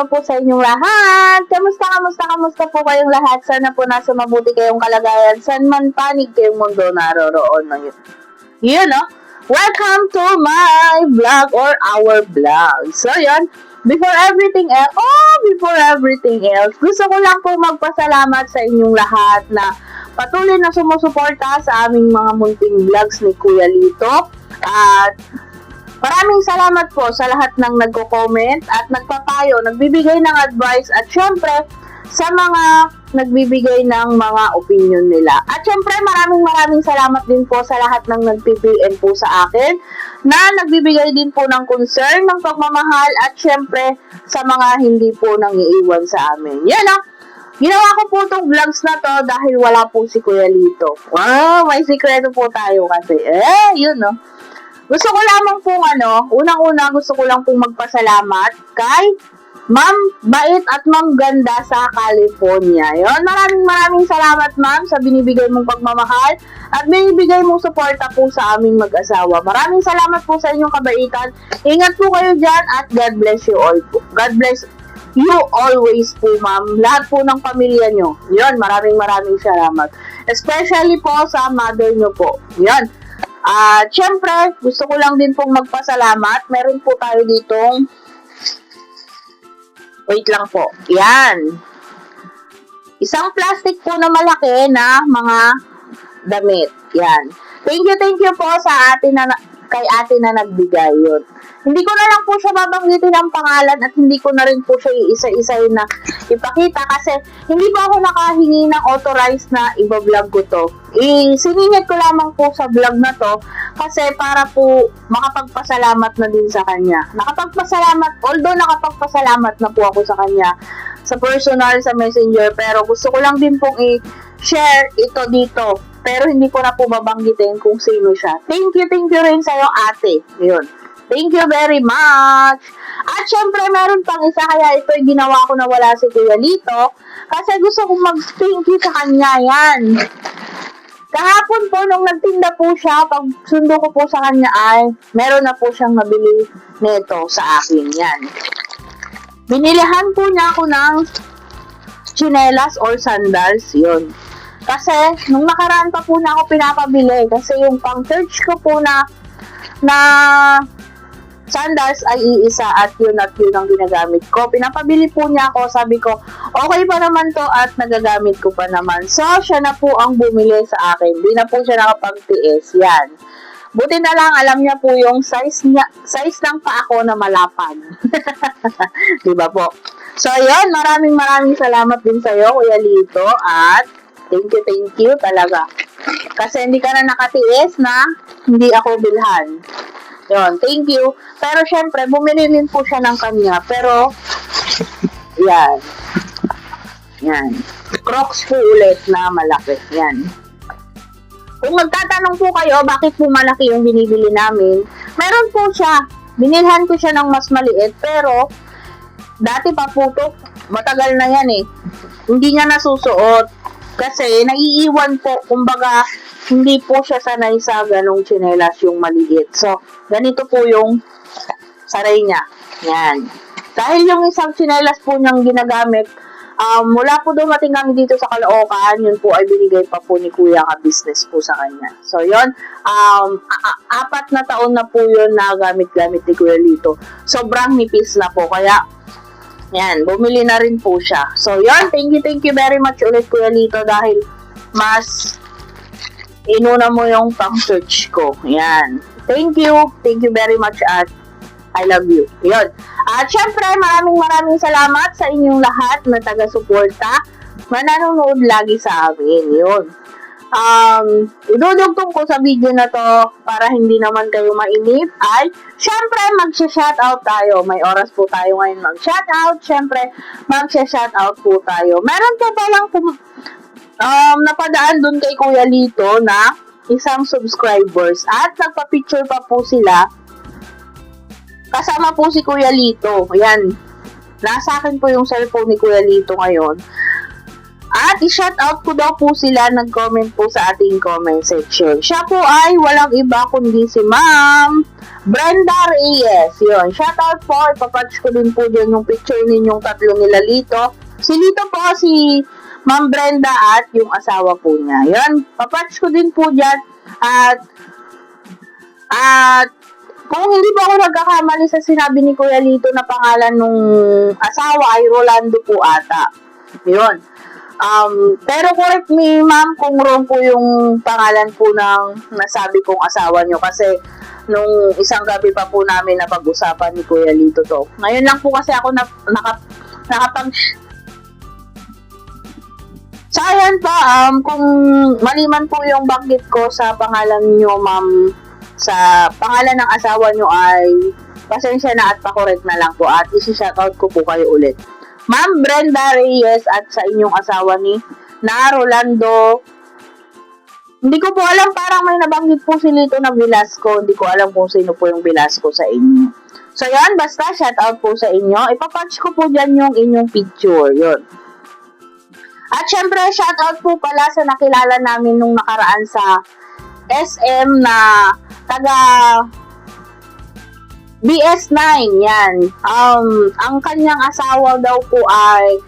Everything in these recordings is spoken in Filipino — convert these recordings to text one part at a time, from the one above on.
araw po sa inyong lahat. Kamusta po kayong lahat? Sana po nasa mabuti kayong kalagayan. San man panig kayong mundo naroroon ng yun. Yun, no? Welcome to my vlog or our vlog. So, yun. Before everything else, gusto ko lang po magpasalamat sa inyong lahat na patuloy na sumusuporta sa aming mga munting vlogs ni Kuya Lito. At maraming salamat po sa lahat ng nagko-comment at nagpapayo, nagbibigay ng advice at syempre sa mga nagbibigay ng mga opinion nila. At syempre maraming salamat din po sa lahat ng nag-PPN po sa akin na nagbibigay din po ng concern, ng pagmamahal at syempre sa mga hindi po nangiiwan sa amin. Yan o. Ginawa ko po itong vlogs na to dahil wala po si Kuya Lito. Wow, may sikreto po tayo kasi. Yun no. Gusto ko lamang pong unang-una gusto ko lang pong magpasalamat kay Ma'am Bait at Ma'am Ganda sa California. Yon, maraming salamat ma'am sa binibigay mong pagmamahal at binibigay mong suporta po sa aming mag-asawa. Maraming salamat po sa inyong kabaitan. Ingat po kayo dyan at God bless you all po. God bless you always po ma'am. Lahat po ng pamilya nyo. Yon, maraming salamat. Especially po sa mother nyo po. Yon. At syempre, gusto ko lang din pong magpasalamat. Meron po tayo ditong wait lang po. Yan. Isang plastic po na malaki na mga damit. Yan. Thank you po sa kay ate na nagbigay yun. Hindi ko na lang po siya babanggitin ang pangalan at hindi ko na rin po siya iisa-isahin na ipakita kasi hindi po ako nakahingi ng authorized na iba-vlog ko to. Siningit ko lamang po sa vlog na to kasi para po makapagpasalamat na din sa kanya. Although nakapagpasalamat na po ako sa kanya sa personal, sa messenger, pero gusto ko lang din pong i-share ito dito. Pero hindi ko na po babanggitin kung sino siya. Thank you rin sa'yo ate. Yun. Thank you very much. At syempre, meron pang isa, kaya ito yung ginawa ko na wala si Kuya Lito. Kasi gusto kong mag-thank you sa kanya yan. Kahapon po, nung nagtinda po siya, pag sundo ko po sa kanya ay, meron na po siyang nabili neto sa akin. Yan. Binilihan po niya ako ng chinelas or sandals. Yun. Kasi, nung nakaraan pa po na ako pinapabili. Kasi yung pang church ko po na sandals ay iisa at yun ang ginagamit ko. Pinapabili po niya ako, sabi ko, okay pa naman to at nagagamit ko pa naman. So, siya na po ang bumili sa akin. Di na po siya nakapag-tiis. Yan. Buti na lang, alam niya po yung size lang pa ako na malapad. Diba po? So, yun, maraming salamat din sa'yo, Kuya Lito, at thank you talaga. Kasi hindi ka na nakatiis na hindi ako bilhan. Yun, thank you. Pero syempre, bumili din po siya ng kanya. Pero, yan. Yan. Crocs po ulit na malaki. Yan. Kung magtatanong po kayo, bakit po malaki yung binibili namin, meron po siya. Binilhan ko siya ng mas maliit. Pero, dati pa po to, matagal na yan eh. Hindi niya nasusuot. Kasi, naiiwan po. Kumbaga, hindi po siya sanay sa ganong tsinelas yung maliit. So, ganito po yung saray niya. Yan. Dahil yung isang tsinelas po niyang ginagamit, mula po dumating kami dito sa Caloocan, yun po ay binigay pa po ni Kuya ka-business po sa kanya. So, yun. 4 na taon na po yun na gamit-gamit ni Kuya Lito. Sobrang nipis na po. Kaya, yan, bumili na rin po siya. So, yun. Thank you very much ulit, Kuya Lito, dahil mas inuna mo yung pang-search ko. Yan. Thank you very much at I love you. Yun. At syempre, maraming salamat sa inyong lahat na taga-suporta, mananonood lagi sa amin. Yun. Idudugtong ko sa video na to para hindi naman kayo mainip ay syempre mag-shoutout tayo. May oras po tayo ngayon mag-shoutout. Syempre, mag-shoutout po tayo. Meron po palang napadaan dun kay Kuya Lito na isang subscribers at nagpa-picture pa po sila kasama po si Kuya Lito. Ayan, nasa akin po yung cellphone ni Kuya Lito ngayon At i-shoutout ko daw po sila, nag-comment po sa ating comment section. Siya po ay walang iba kundi si Ma'am Brenda Reyes. Yun, shoutout po, ipapatch ko din po dyan yung picture ninyong tatlo nila Lito. Si Lito po si Ma'am Brenda at yung asawa po niya. Yun, papatch ko din po dyan. At kung hindi po ako nagkakamali sa sinabi ni Kuya Lito na pangalan nung asawa ay Rolando po ata. Yun. Pero correct me, ma'am, kung wrong po yung pangalan po ng nasabi kong asawa nyo kasi nung isang gabi pa po namin na pag-usapan ni Kuya Lito to. Ngayon lang po kasi ako nakapag... So, ayan pa, kung maliman po yung banggit ko sa pangalan nyo, ma'am, sa pangalan ng asawa nyo ay pasensya na at pa-correct na lang po at isi-shoutout ko po kayo ulit. Ma'am Brenda Reyes at sa inyong asawa ni Rolando. Hindi ko po alam, parang may nabanggit po si Lito na Velasco. Hindi ko alam kung sino po yung Velasco sa inyo. So yan, basta shoutout po sa inyo. Ipapatch ko po dyan yung inyong picture. Yun. At syempre, shoutout po pala sa nakilala namin nung nakaraan sa SM na taga BS9, yan. Ang kanyang asawa daw po ay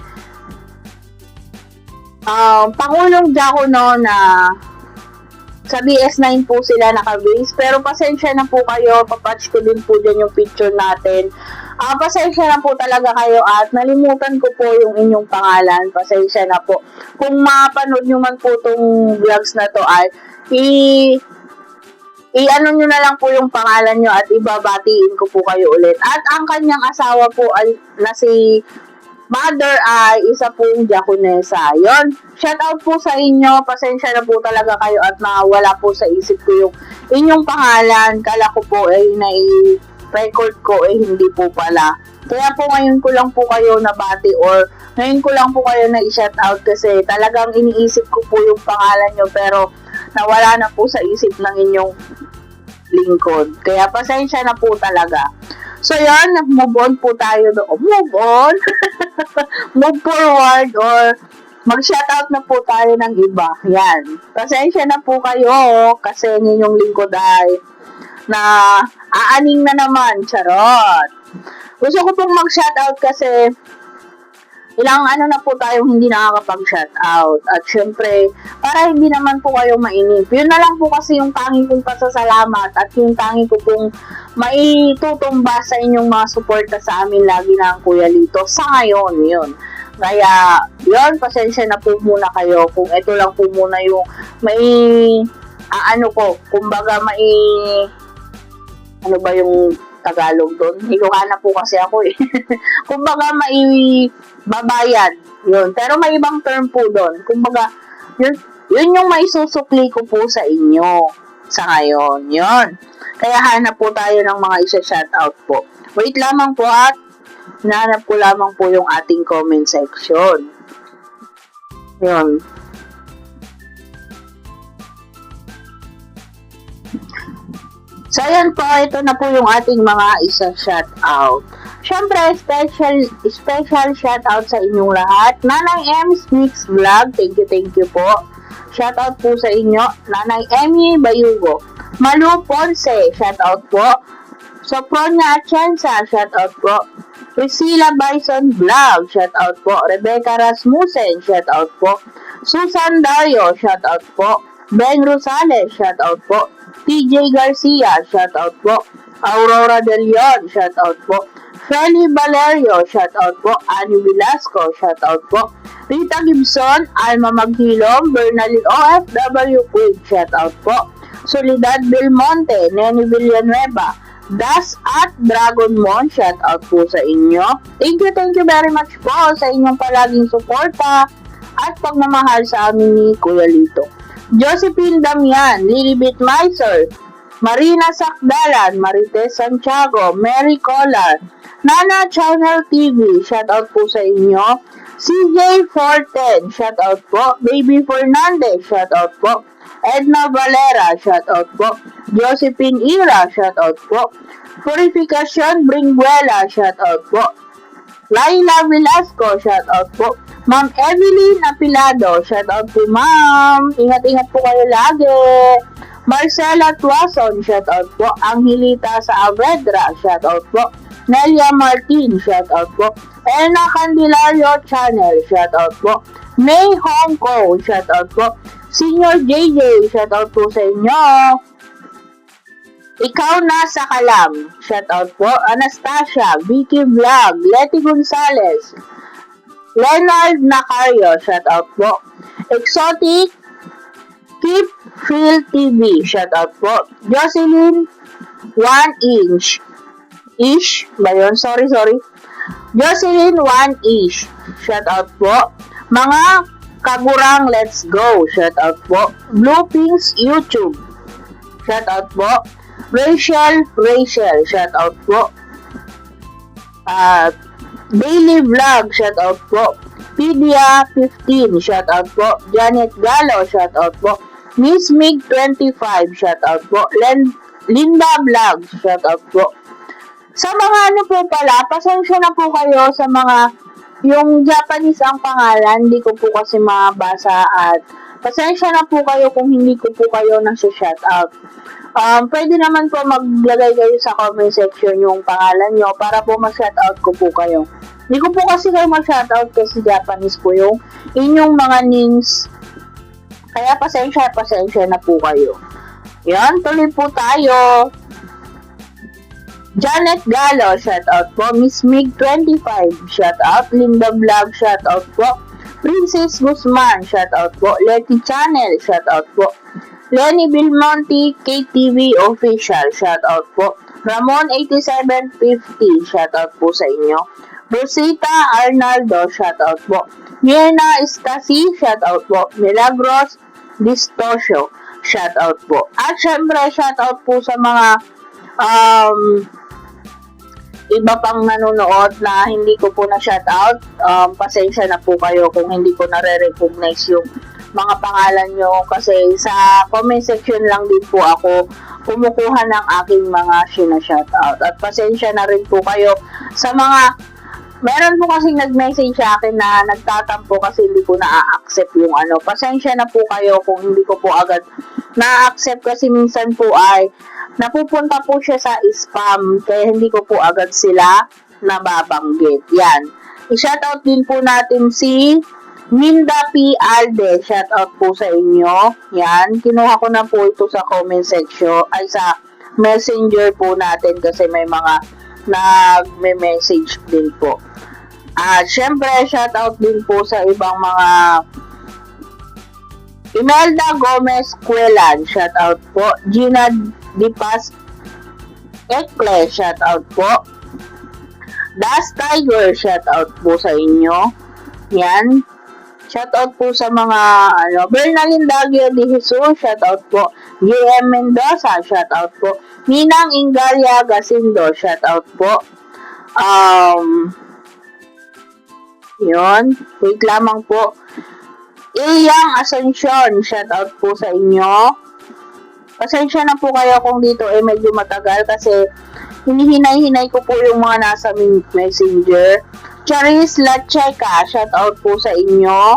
Pangulong Diacono na sa BS9 po sila nakabase. Pero pasensya na po kayo, papatch ko din po dyan yung picture natin. Pasensya na po talaga kayo at nalimutan ko po yung inyong pangalan. Pasensya na po. Kung mapanood nyo man po itong vlogs na to ay i-ano nyo na lang po yung pangalan nyo at ibabatiin ko po kayo ulit. At ang kanyang asawa po ay na si Mother ay isa pong diakonesa. Yon, shout out po sa inyo. Pasensya na po talaga kayo at nawala po sa isip ko yung inyong pangalan. Kala ko po nai-record ko hindi po pala. Kaya po ngayon ko lang po kayo nabati or ngayon ko lang po kayo na-shout out kasi talagang iniisip ko po yung pangalan nyo pero nawala na po sa isip ng inyong lingkod. Kaya pasensya na po talaga. So yan, move on po tayo doon. Move on. Move forward or mag-shoutout na po tayo ng iba. Yan. Pasensya na po kayo kasi ninyong lingkod ay na aaning na naman. Charot. Gusto ko pong mag-shoutout kasi ilang na po tayong hindi nakakapag-shoutout. At syempre, para hindi naman po kayo mainip. Yun na lang po kasi yung tangi kong pasasalamat at yung tangi ko pong maitutumba sa inyong mga suporta sa amin lagi na ang Kuya Lito. Sa ngayon, yun. Kaya, yun, pasensya na po muna kayo. Kung ito lang po muna yung kumbaga ano ba yung Tagalog doon? Ilocana po kasi ako eh. Kumbaga babayad. Yun. Pero may ibang term po doon. Kumbaga, yun yung may susukli ko po sa inyo sa ngayon. Yun. Kaya hanap po tayo ng mga isa-shoutout po. Wait lamang po at hinahanap ko lamang po yung ating comment section. Yun. So, ayan po, ito na po yung ating mga isa-shoutout. Siyempre, special shoutout sa inyong lahat. Nanay M's Mix Vlog, thank you po. Shoutout po sa inyo. Nanay Emmy Bayugo. Malu Ponce, shoutout po. Sopronia Atienza, shoutout po. Priscilla Bison Vlog, shoutout po. Rebecca Rasmussen, shoutout po. Susan Dario, shoutout po. Ben Rosales, shoutout po. TJ Garcia, shoutout po. Aurora De Leon, shoutout po. Feli Valerio, shoutout po. Annie Velasco, shoutout po. Rita Gibson, Alma Maghilom, Bernalyn OFW Quid, shoutout po. Soledad Belmonte, Nene Villanueva, Das at Dragonmon, shoutout po sa inyo. Thank you very much po sa inyong palaging suporta at pagmamahal sa amin ni Kuya Lito. Josephine Damian, Lilibet Meiser, Marina Sakdalan, Marites Santiago, Mary Collar, Nana Channel TV, shoutout po sa inyo. CJ Forten, shoutout po. Baby Fernandez, shoutout po. Edna Valera, shoutout po. Josephine Ira, shoutout po. Purificación Bringuela, shoutout po. Laila Velasco, shout out po. Ma'am Evelyn Apilado, shout out po ma'am. Ingat-ingat po kayo lagi. Marcela Tuason, shout out po. Angelita sa Avedra, shout out po. Nelia Martin, shout out po. Elna Candelario Channel, shout out po. May Hongko, shout out po. Senior JJ, shout out po sa inyo. Ikaw na sa Kalam, shout out po. Anastasia, Vicky Vlog, Letty Gonzalez, Leonard Nacario, shout out po. Exotic, Keep Phil TV, shout out po. Jocelyn, 1 inch. Ish, ba yun? Sorry. Jocelyn, 1 inch, shout out po. Mga Kagurang, let's go, shout out po. Blue Pinks YouTube, shout out po. Rachel, shout out po. Daily Vlog, shout out po. Pedia 15, shout out po. Janet Galo, shout out po. Miss Mig 25, shout out po. Linda Vlog, shout out po. Sa mga ano po pala, pasensya na po kayo sa mga yung Japanese ang pangalan, hindi ko po kasi mabasa at pasensya na po kayo kung hindi ko po kayo nasa-shout out. Pwede naman po maglagay kayo sa comment section yung pangalan nyo para po ma-shout out ko po kayo. Hindi ko po kasi kayo ma-shout out kasi Japanese po yung inyong mga names. Kaya pasensya na po kayo. Yan, tuloy po tayo. Janet Galo, shout out po. Miss Mig 25, shout out. Linda Vlog, shout out po. Princess Guzman, shout out po. Letty Channel, shout out po. Lenny Belmonte, KTV Official, shout out po. Ramon 8750, shout out po sa inyo. Rosita Arnaldo, shout out po. Mirna Estasi, shout out po. Milagros Distosio, shout out po. At syempre, shout out po sa mga iba pang nanonood na hindi ko po na shout out. Pasensya na po kayo kung hindi ko nare-recognize yung mga pangalan nyo kasi sa comment section lang din po ako kumukuha ng aking mga sina-shoutout. At pasensya na rin po kayo sa mga meron po kasing nag-message sa akin na nagtatampo kasi hindi ko na-accept yung ano. Pasensya na po kayo kung hindi ko po agad na-accept kasi minsan po ay napupunta po siya sa spam kaya hindi ko po agad sila nababanggit. Yan. I-shoutout din po natin si Minda P. Alde, shout out po sa inyo. Yan, kinuha ko na po ito sa comment section, ay sa messenger po natin kasi may mga nagme-message din po. At syempre, shout out din po sa ibang mga Imelda Gomez Cuelan, shout out po. Gina Dipas Ekle, shout out po. Das Tiger, shout out po sa inyo. Yan. Shoutout po sa mga Bernalyn Dagio de Jesus, shoutout po. J.M. Mendoza, shoutout po. Ninang Ingalia Gasindo, shoutout po. Yun, wait lamang po. Iyang Asuncion, shoutout po sa inyo. Pasensya na po kayo kung dito medyo matagal kasi hinihinay-hinay ko po yung mga nasa messenger. Charis Lacheca, shout out po sa inyo.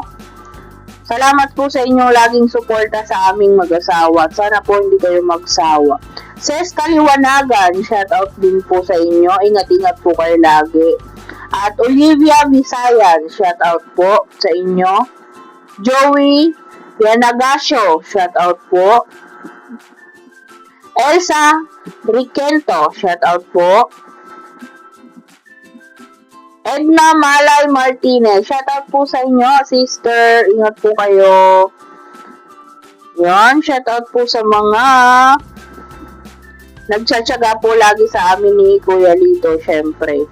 Salamat po sa inyong laging suporta sa aming mag-asawa. Sana po hindi kayo magsawa. Ses Kaliwanagan, shout out din po sa inyo. Ingat-ingat po kayo lagi. At Olivia Visayan, shout out po sa inyo. Joey Yanagasio, shout out po. Elsa Riquelto, shout out po. Edna Malay Martinez, shout out po sa inyo, sister. Ingat po kayo. Yan, shout out po sa mga nagtsatsaga po lagi sa amin ni Kuya Lito, syempre.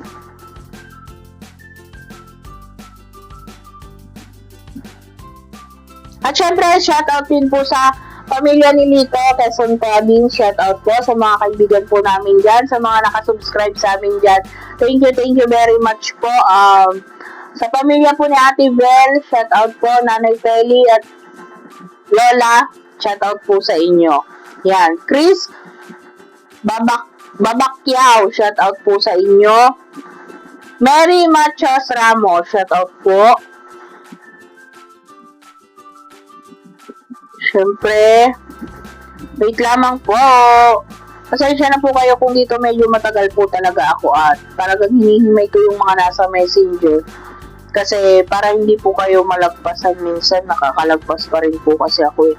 At syempre, shout out din po sa pamilya ni Lito, Quezon Province, shout out po sa mga kaibigan po namin dyan, sa mga nakasubscribe sa amin dyan. Thank you very much po. Sa pamilya po ni Ate Bel, shout out po, Nanay Feli at Lola, shout out po sa inyo. Yan, Chris Babakyaw, shout out po sa inyo. Mary Machos Ramos, shout out po. Siyempre, wait lamang po. Pasensya na po kayo kung dito medyo matagal po talaga ako at talagang hinihimay ko yung mga nasa messenger. Kasi para hindi po kayo malagpasan minsan, nakakalagpas pa rin po kasi ako eh.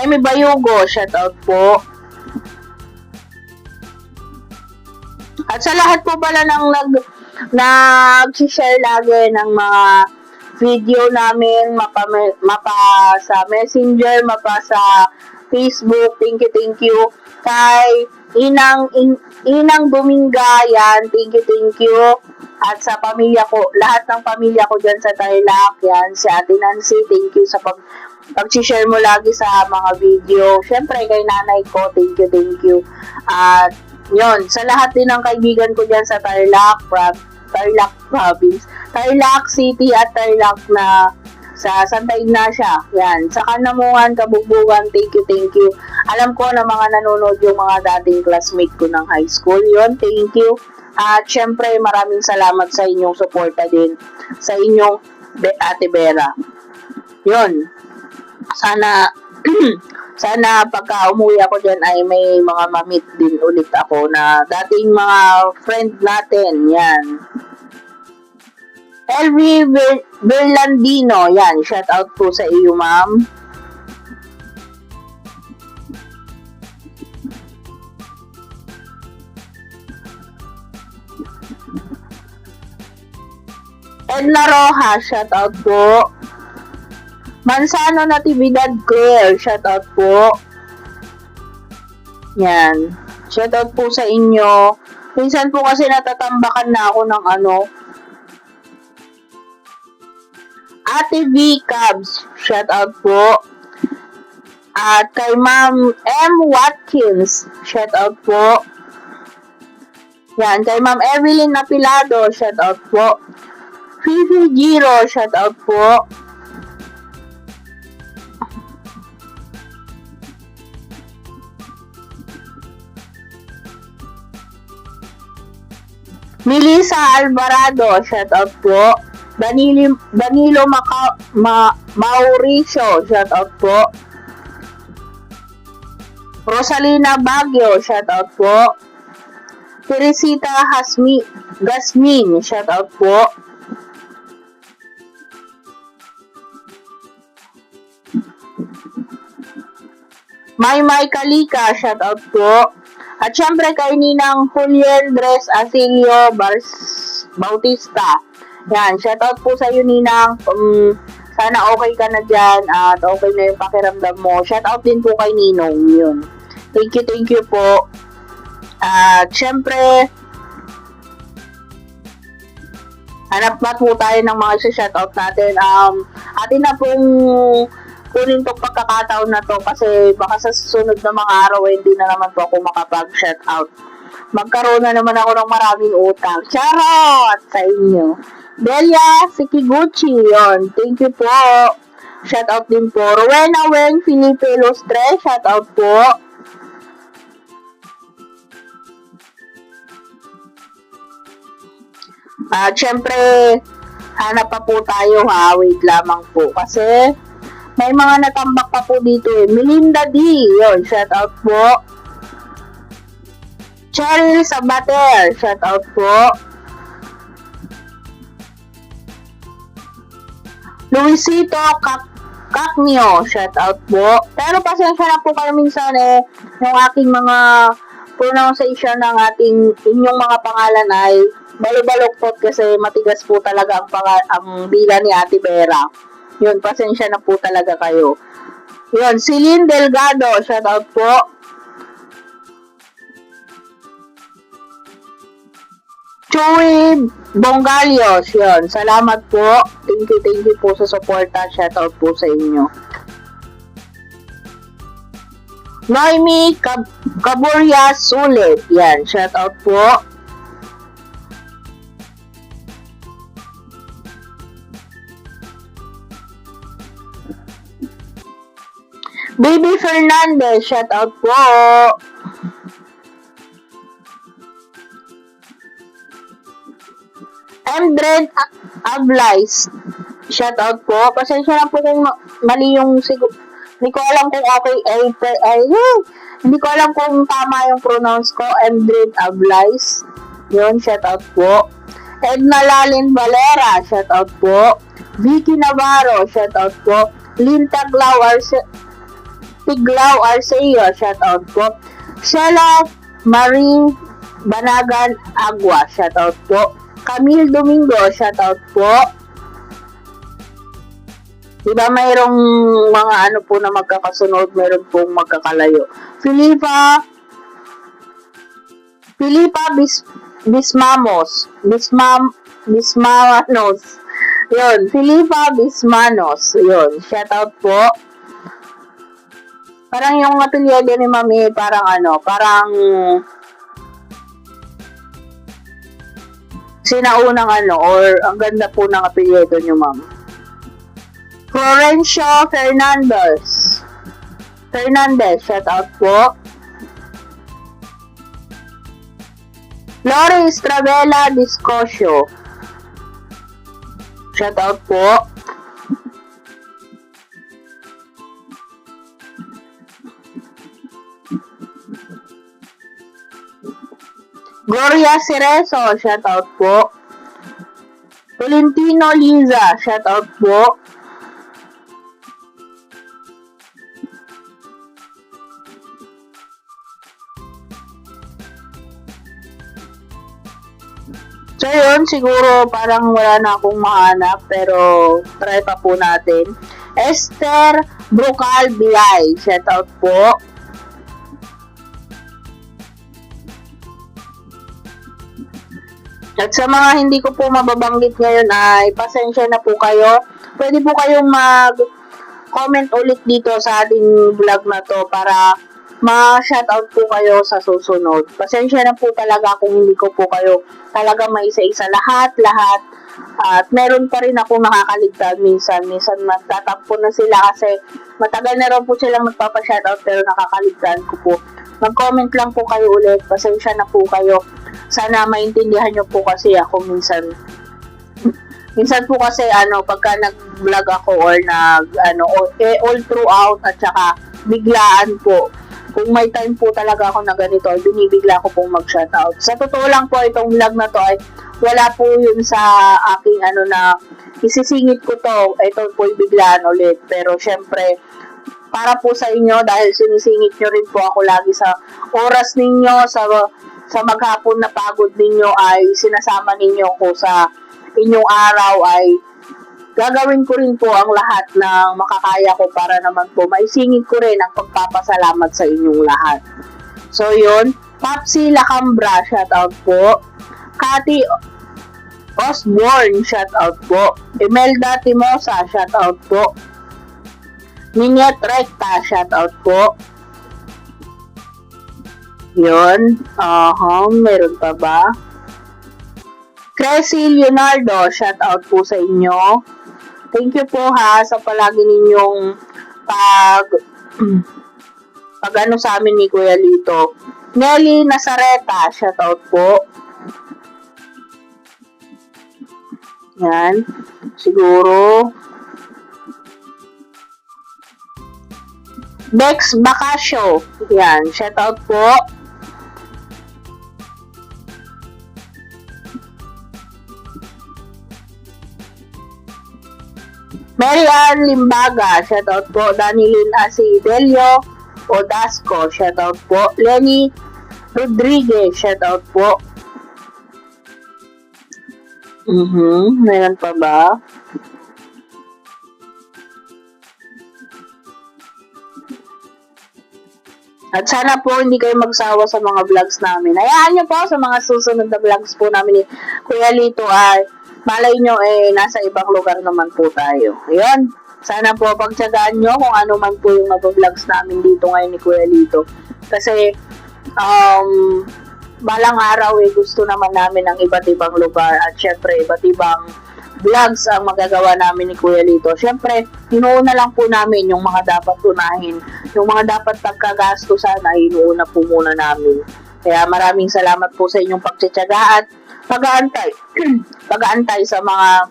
Amy Bayugo, shout out po. At sa lahat po pala ng nag-share lagi ng mga video namin, mapa sa Messenger, mapa sa Facebook, thank you. Kay Inang Dominga, yan, thank you. At sa pamilya ko, lahat ng pamilya ko dyan sa Tarlac, yan, si Ate Nancy, thank you sa pag-share mo lagi sa mga video. Siyempre, kay nanay ko, thank you. At yun, sa lahat din ng kaibigan ko dyan sa Tarlac Province, Tarlac City at Tarlac na sa Santa Ignacia. Yan, sa Kanamuhan, Kabugbugan, thank you. Alam ko na mga nanonood yung mga dating classmate ko ng high school. Yun, thank you. At syempre, maraming salamat sa inyong suporta din sa inyong Ate Vera. Yun, sana sana pagka umuwi ako dyan ay may mga mamit din ulit ako na dating mga friend natin. Yan. LV Berlandino, yan, shout out po sa iyo, ma'am. Edna Rojas, shout out po. Mansano Natividad Claire, shout out po. Yan. Shout out po sa inyo. Minsan po kasi natatambakan na ako ng Ate V Cabs, shout out po. At kay Ma'am M. Watkins, shout out po. Yan, kay Ma'am Evelyn Napilado, shout out po. Fifi Giro, shout out po. Melissa Alvarado, shout out po. Danilo Mauricio, shout out po. Rosalina Baguio, shout out po. Teresita Gasmin, shout out po. Maymay Kalika, shout out po. At syempre kay Ninang Julien Dres Asilio Bautista. Yan, shout out po sa iyo, Ninang. Sana okay ka na dyan at okay na yung pakiramdam mo. Shout out din po kay Ninong. Yun. Thank you po. At syempre, hanap na po tayo ng mga isa-shoutout natin. Atin na pong kunin tong pagkakataon na to kasi baka sa susunod na mga araw hindi na naman po ako makapag-shoutout. Magkaroon na naman ako ng maraming utang. Charot! Sa inyo. Delia Sikiguchi, yon. Thank you po. Shoutout din po. Rowena Weng Felipe Lustre, shoutout po. Syempre, hanap pa po tayo ha. Wait lamang po. Kasi, may mga natambak pa po dito eh. Melinda D. Yun, shout out po. Cheryl Sabater. Shout out po. Luisito Cacnio. Shout out po. Pero pasensya na po kayo minsan eh. Yung aking mga pronunciation ng inyong mga pangalan ay balo-baloktot kasi matigas po talaga ang bila ni Ate Vera. Yun, pasensya na po talaga kayo. Yun, Celine Delgado, shout out po. Chewy Bongalios, yun, salamat po. Thank you po sa suporta. Shout out po sa inyo. Noemi Caburya Sulit, yan, shout out po. Baby Fernandez, shout out po. Mdred Ablies. Shout out po. Pasensya na po kung mali yung hindi ko alam kung okay hindi ko alam kung tama yung pronounce ko. Mdred Ablies. Yun, shout out po. Edna Lalin Valera, shout out po. Vicky Navarro, shout out po. Lynn Tiglao Arceo, shout out po. Sheila Marie Banagan Agua, shout out po. Camille Domingo, shout out po. Diba mayroong mga ano po na magkakasunod, mayroon pong magkakalayo. Filipa Bismanos. Yun, Filipa Bismanos. Yun, shout out po. Parang yung apelyido ni Mami, parang sinaunang or ang ganda po ng apelyido niyo, Ma'am. Florencio Fernandez, shout out po. Lori Estravela Discosio, shout out po. Gloria Cerezo, shout out po. Tolentino Liza, shout out po. So yun, siguro parang wala na akong mahanap, pero try pa po natin. Esther Brocal Bilay, shout out po. At sa mga hindi ko po mababanggit ngayon ay pasensya na po kayo. Pwede po kayong mag-comment ulit dito sa ating vlog na to para ma-shoutout po kayo sa susunod. Pasensya na po talaga kung hindi ko po kayo talaga maisa-isa lahat. At meron pa rin ako nakakaligtan minsan. Minsan magtatampo na sila kasi matagal na rin po silang nagpapa-shoutout pero nakakaligtan ko po. Mag-comment lang po kayo ulit. Pasensya na po kayo. Sana maintindihan nyo po kasi ako minsan. Minsan po kasi pagka nag-vlog ako or all throughout at saka biglaan po. Kung may time po talaga ako na ganito, binibigla ko pong mag-shoutout. Sa totoo lang po, itong vlog na to ay wala po yun sa aking na isisingit ko to. Ito po biglaan ulit. Pero syempre, para po sa inyo, dahil sinisingit nyo rin po ako lagi sa oras ninyo, sa maghapon na pagod ninyo ay sinasama ninyo ko sa inyong araw ay gagawin ko rin po ang lahat ng makakaya ko para naman po maisingit ko rin ang pagpapasalamat sa inyong lahat. So yun, Papsi Lacambra, shout out po. Cathy Osborne, shout out po. Imelda Timosa, shout out po. Ninyet Recta, shout out po. Yun, meron pa ba? Crescy Leonardo, shout out po sa inyo. Thank you po sa palagi ninyong pag sa amin ni Kuya Lito. Nelly Nazareta, shout out po. Yan, siguro. Bex Bacasio, yan, shout out po. Mary Ann Limbaga, shout out po. Danilyn Asidelio Odasco, shout out po. Lenny Rodriguez, shout out po. Meron pa ba? At sana po hindi kayo magsawa sa mga vlogs namin. Hayaan nyo po sa mga susunod na vlogs po namin ni Kuya Lito ay malay nyo nasa ibang lugar naman po tayo. Ayun. Sana po pagtsagaan nyo kung ano man po yung vlogs namin dito ngayon ni Kuya Lito. Kasi balang araw gusto naman namin ng iba't ibang lugar at syempre iba't ibang vlogs ang magagawa namin ni Kuya Lito. Syempre, inuuna lang po namin yung mga dapat unahin. Yung mga dapat pagkagastusan ay inuuna po muna namin. Kaya maraming salamat po sa inyong pagtsatsaga at pag-aantay. Pag-aantay sa mga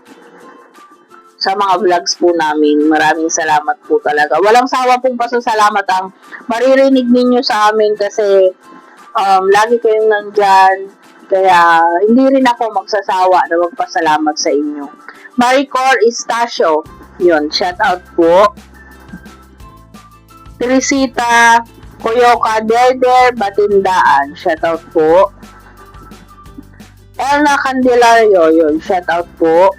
vlogs po namin. Maraming salamat po talaga. Walang sawa pong pasasalamat ang maririnig ninyo sa amin kasi lagi kayong nandyan. Kaya hindi rin ako magsasawa na magpasalamat sa inyo. Maricor Estacio, yun, shout out po. Teresita Coyoca Deder Batindaan, shout out po. Elna Candelario, yun, shout out po.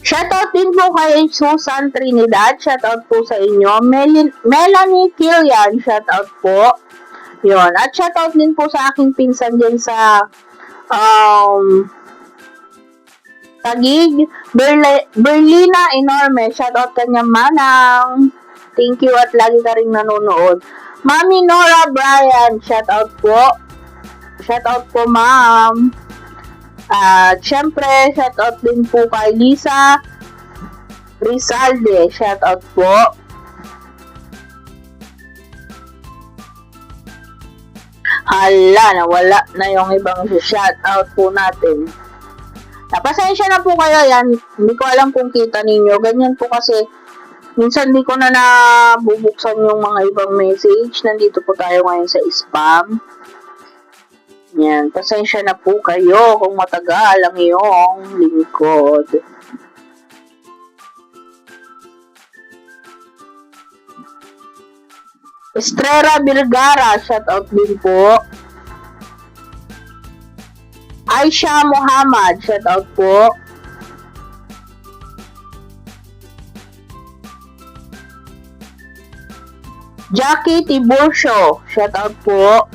Shoutout din po kay Susan Trinidad. Shoutout po sa inyo. Melanie Kilian. Shoutout po. Yun. At shoutout din po sa aking pinsan din sa Tagig. Berlina Enorme. Shoutout kanya Manang. Thank you at lagi ka rin nanonood. Mami Nora Bryan. Shoutout po. Shoutout po, ma'am. At syempre, shoutout din po kay Lisa Rizalde. Shoutout po. Hala, nawala na yung ibang shoutout po natin. Napasensya na po kayo yan. Hindi ko alam kung kita ninyo. Ganyan po kasi minsan hindi ko na nabubuksan yung mga ibang message. Nandito po tayo ngayon sa spam. Yan, pasensya na po kayo kung matagal ang iyong lingkod. Estrella Bilgara, shoutout din po. Aisha Muhammad, shoutout po. Jackie Tiburcio, shoutout po.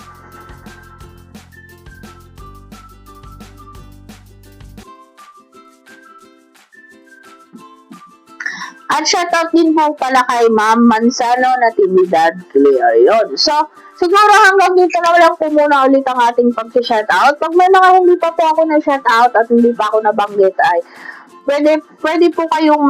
At shoutout din po pala kay Ma'am Mansano Natividad Clear. Yun. So, siguro hanggang dito na lang po muna ulit ang ating pag-shoutout. Pag may mga hindi pa po ako na-shoutout at hindi pa ako nabanggit ay pwede po kayong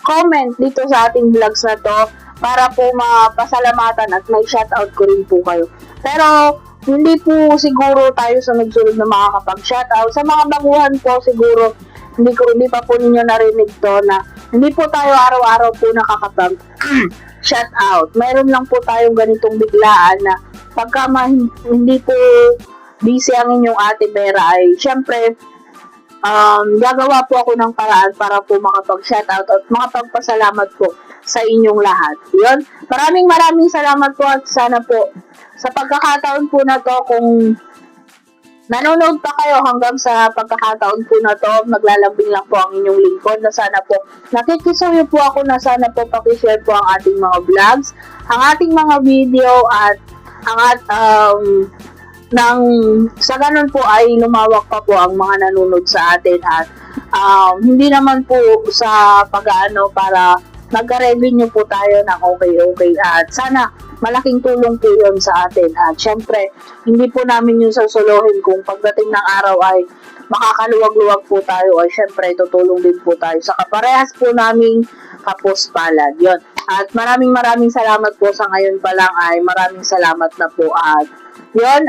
comment dito sa ating vlogs na to para po mapasalamatan at may shoutout ko rin po kayo. Pero, hindi po siguro tayo sa nagsunod na makakapag-shoutout. Sa mga baguhan po siguro, hindi pa po ninyo narinig to na hindi po tayo araw-araw po nakakapag shout out. Mayroon lang po tayong ganitong biglaan na pagka hindi po busy ang inyong Ate Vera ay syempre gagawa po ako ng paraan para po makapag shout out at makapagpasalamat po sa inyong lahat. Yun. Maraming salamat po at sana po sa pagkakataon po na to kung nanonood pa kayo hanggang sa pagkakataon po na to, naglalambing lang po ang inyong lingkod na sana po nakikisuyo po ako na sana po pakishare po ang ating mga vlogs, ang ating mga video at sa ganun po ay lumawak pa po ang mga nanonood sa atin at hindi naman po sa pag-aano para magka-revenue po tayo ng okay at sana malaking tulong po yun sa atin at syempre hindi po namin yung sasuluhin kung pagdating ng araw ay makakaluwag-luwag po tayo ay syempre tutulong din po tayo sa kaparehas po naming kapuspalad yun. At maraming salamat po sa ngayon pa lang ay maraming salamat na po at yun,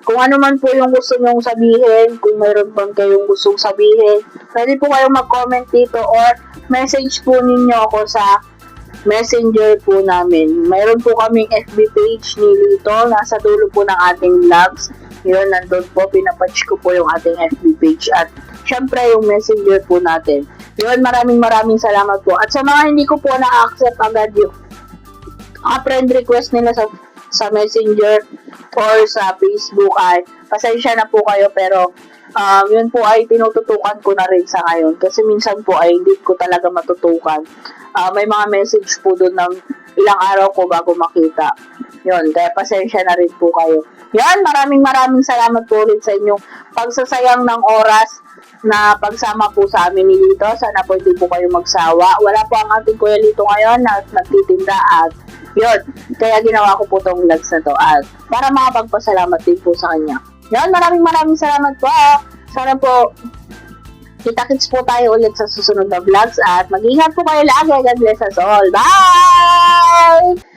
kung ano man po yung gusto nyong sabihin, kung mayroon bang kayong gustong sabihin, pwede po kayong mag-comment dito or message po ninyo ako sa messenger po namin. Mayroon po kaming FB page ni Lito, nasa dulo po ng ating vlogs. Yun, nandun po, pinapatch ko po yung ating FB page at syempre yung messenger po natin. Yun, maraming salamat po. At sa mga hindi ko po na-accept agad yung friend request nila sa messenger or sa Facebook ay pasensya na po kayo pero yun po ay tinututukan ko na rin sa ngayon kasi minsan po ay hindi ko talaga matutukan. May mga message po doon na ilang araw ko bago makita. Yun, kaya pasensya na rin po kayo. Yan, maraming salamat po ulit sa inyong pagsasayang ng oras na pagsama po sa amin ni Lito. Sana po hindi po kayo magsawa. Wala po ang ating Kuya Lito ngayon na nagtitinda at yun, kaya ginawa ko po itong vlogs na to at para makapagpasalamat din po sa kanya. Yan, maraming salamat po. Sana po Kita-kits po tayo ulit sa susunod na vlogs at mag-ingat po kayo lagi. God bless us all. Bye!